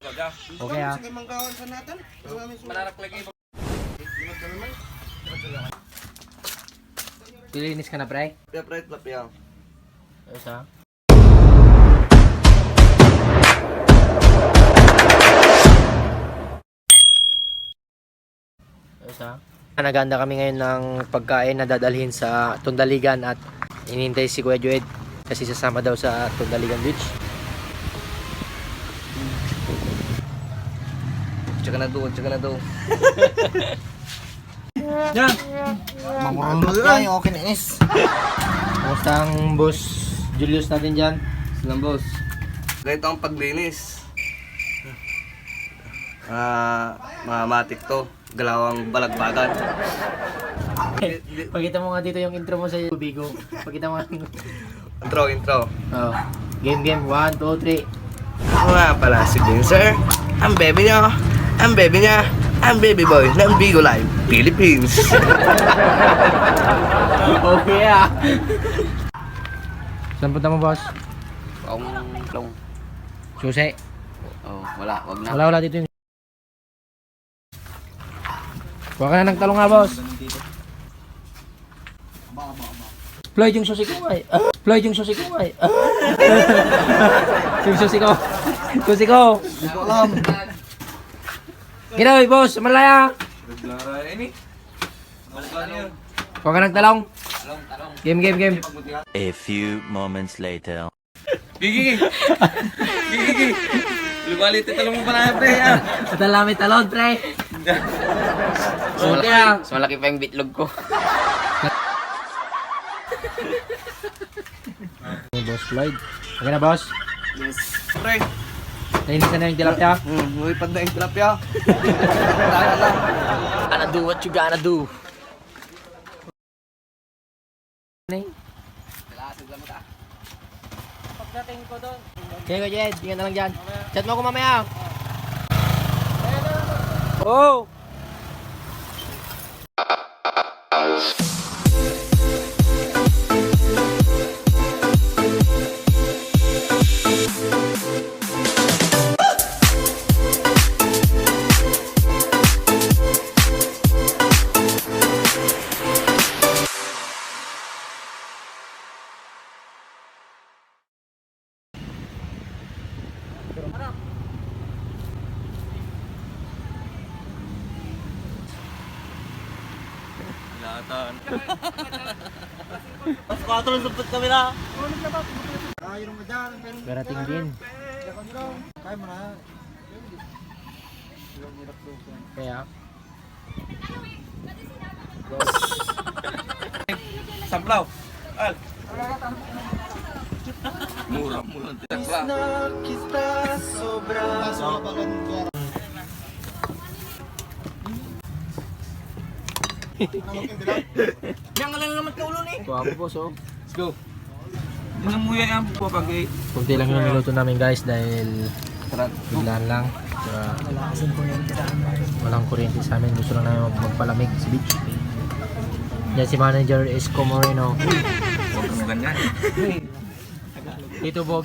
Okay ah. Sige manggawan sa natin. Pilinis ka na pre? Pre, lapya. Ayos ah. Ayos ah. Naganda kami ngayon ng pagkain na dadalhin sa Tundaligan at inintay si Kuya Joed kasi sasama daw sa Tundaligan Beach. Tsaka na do. Yan! Mamurunod ka yung okay na is. Kamusta ang boss Julius natin dyan? Silang boss. Ganito ang paglinis. Mamatik to. Galawang balagbagan. Pakita mo nga dito yung intro mo sa Bigo. Pakita mo nga. Intro. Oh. Game. 1, 2, 3. Ako nga pala si Vincer. Ang baby niya. Ang baby boy ng Bigo Live Philippines. Okay ah. Saan punta mo boss? Long. Susi. Oh, wala, wag na. Wala dito yung... Kuha ka na ng talong nga boss. Floyd yung susi ko ay. Floyd yung susi ko ay. Yung susi ko. Susi ko. Hindi ko alam. Ginoy boss, malaya. Kuha ka ng talong. Game. A few moments later. Gigi. Lumalit talong mo pala pre. Madalami talon pre. Okay ah. Mas malaki pa yung bitlog ko. Boss Floyd. Okay na boss. Yes. Pre. Nainis na yung tilapia. Lipad na yung tilapia. Kaya lang. Gonna do what you gotta do. Pagdating ko doon. Okay, Kuya Jed. Tingnan na lang dyan. Chat mo ako mamaya. Oh! Mas 4 ng supot kami na. Garating din. Kaya. Samplaw. Al. Mura. Yang lang naman kaulo ni. Kuha po boss oh. Let's go. Tingnan mo yan po pag Kunti lang yung niluto namin guys dahil biglaan lang. Saka walang kuryente sa amin. Gusto lang namin magpalamig sa beach. Yan si Manager Esco Moreno. Tito Bob.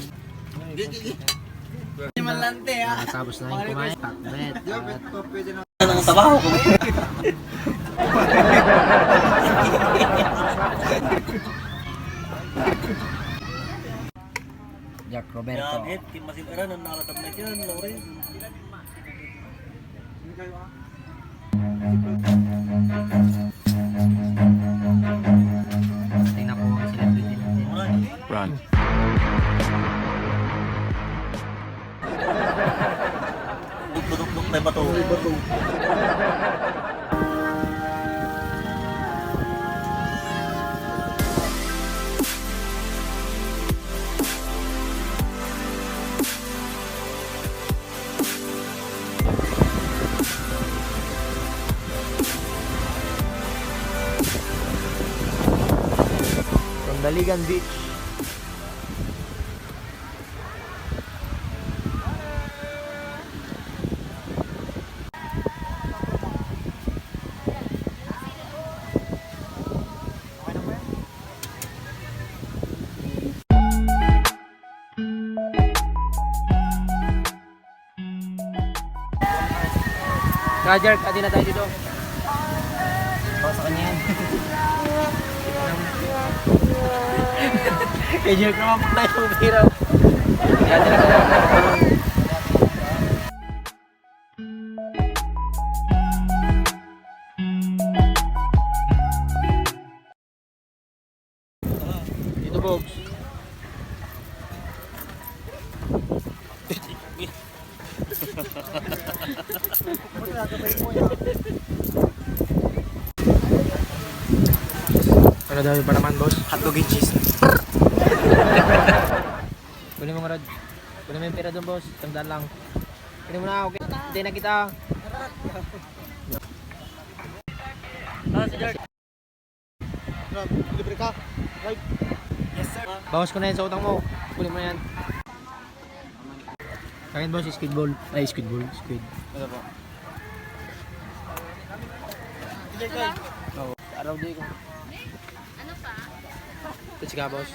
Malante ah. Tapos na yung kumain. Takbet. Anong trabaho ko? Jack Roberto. Masin-aran ang nakatab na dyan, Lauren. Tingnan ko ang celebrity natin. Run. Duk-duk may bato. Tundaligan Beach. Roger, ati na tayo dito. Para sa kanya yan. Kay Jerk naman po tayo hiraw. Ati na tayo. Dito, Bogs. Ano daw pa naman, boss? Hotdog and cheese. Kunin mo nga, Rod. Kunin mo yung pera doon, boss. Tandaan lang. Kunin mo na, okay. Hindi na kita. Si Jerk. Libre ka. Right. Yes, sir. Bawas ko na yan sa utang mo. Kunin mo na yan. Sa akin, boss, squid ball. Ay, squid ball. Squid. Ano po? Oo. Araw di ko. Ito ka, boss.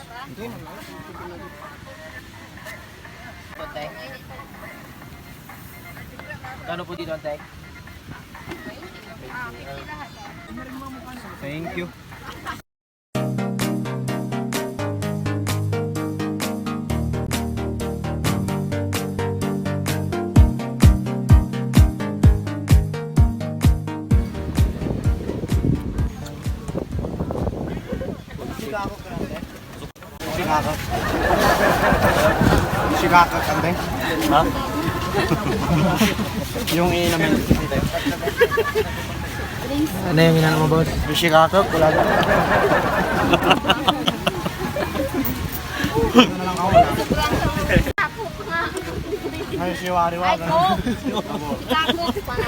Ante. Kano po dito, Ante? Thank you. Shikaka kante. Ha? Yung inamin. Ano yung inano mo, boss? Yung shikaka, wala na. Ay, siwari-wari. Takot pa na.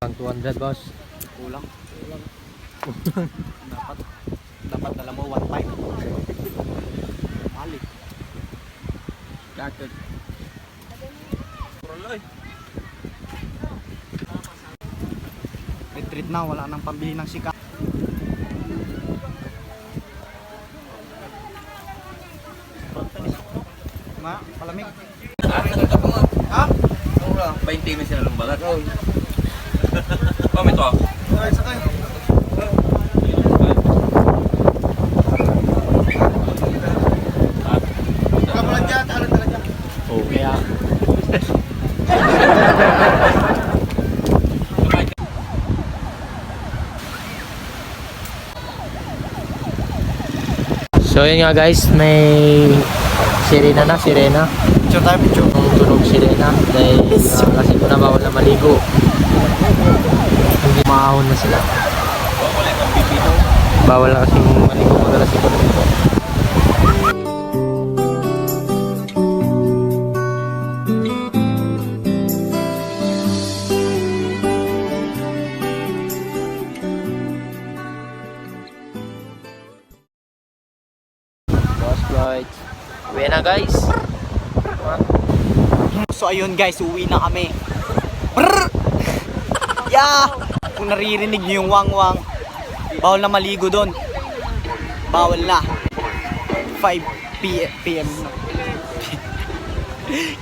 Pang 200, boss. Kulang. Dapat alam mo 1.5. Mali. Dakot. Retreat na, wala nang pambili ng sika. Ma, palamig. Ha? 20 minutes na lumbagat. Oh, may to. Ay, sakay. Kamulan dyan, tahalan talaga. Oh, kaya. So yun nga guys, may sirena. Picture tayo, picture. Ang tunog sirena dahil kasi ko na bawal na maligo. Hindi maahon na sila. Bawal na kasing maligo madalas ito. Boss Floyd. Uwi na guys. So ayun guys, uwi na kami. Brrr! Yeah! Kung naririnig niyo yung wang-wang, bawal na maligo doon. Bawal na. 5 PM na.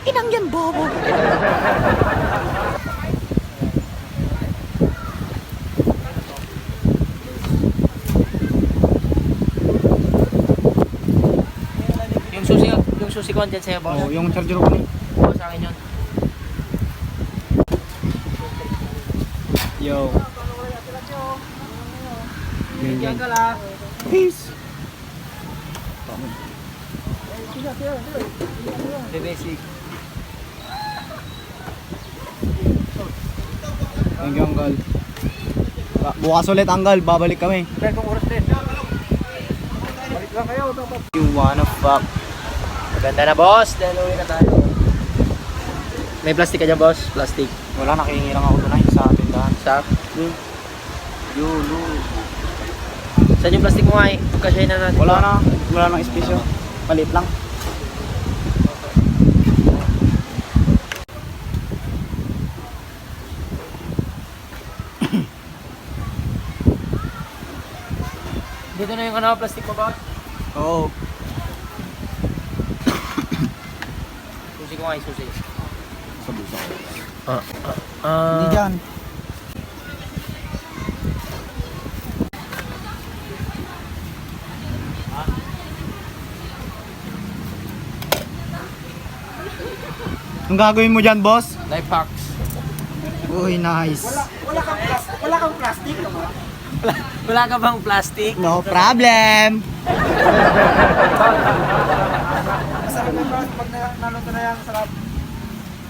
Inang yan, bobo. Yung susi ko andyan sa'yo, boss. Oh, yung charger ko ni. Oo, sa akin yun. Yo. Yan ka lang. Peace. The basic. Thank you, Uncle. Bukas ulit, Uncle. Babalik kami. Kaya kung oras din. Balik lang kayo. You wanna fuck. Maganda na, boss. Dahil uwi na tayo. May plastic ka dyan, boss? Plastic. Wala, nakingirang ako doon sa tindahan. Sa? Yun. Saan yung plastic mo nga eh? Pagkasyahin na natin. Wala nang espisyo. Maliit lang. Dito na yung ano, plastic mo ba? Oo. Susi ko nga yung susi. Sa bulsa ko. Hindi dyan. Ang gagawin mo dyan, boss? Life hacks. Uy, nice. Wala ka bang plastic? No problem.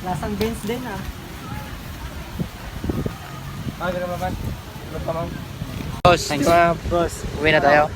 Lasang Benz din ah. Ganun ba? Boss, Thanks. boss, uwi na tayo.